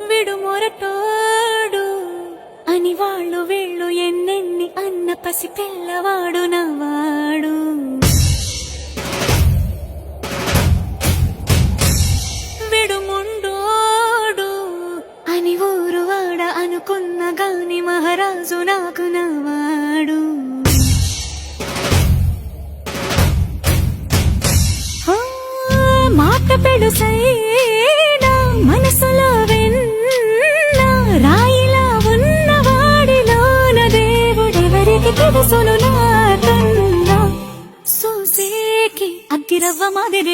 విడు మొరటోడు అని వాళ్ళు వీళ్ళు ఎన్నెన్ని అన్న పసి పిల్లవాడు నవాడు. విడు ముండోడు అని ఊరు వాడ అనుకున్న గాని మహారాజు నాకు నవాడు. మాట పెడుసైనా మనసులో వెన్న రాయిలా ఉన్నవాడిలోన దేవుడెవరికి తెలుసును నాకన్నా. సూసేకి అగ్గిరవ్వ మాదిరి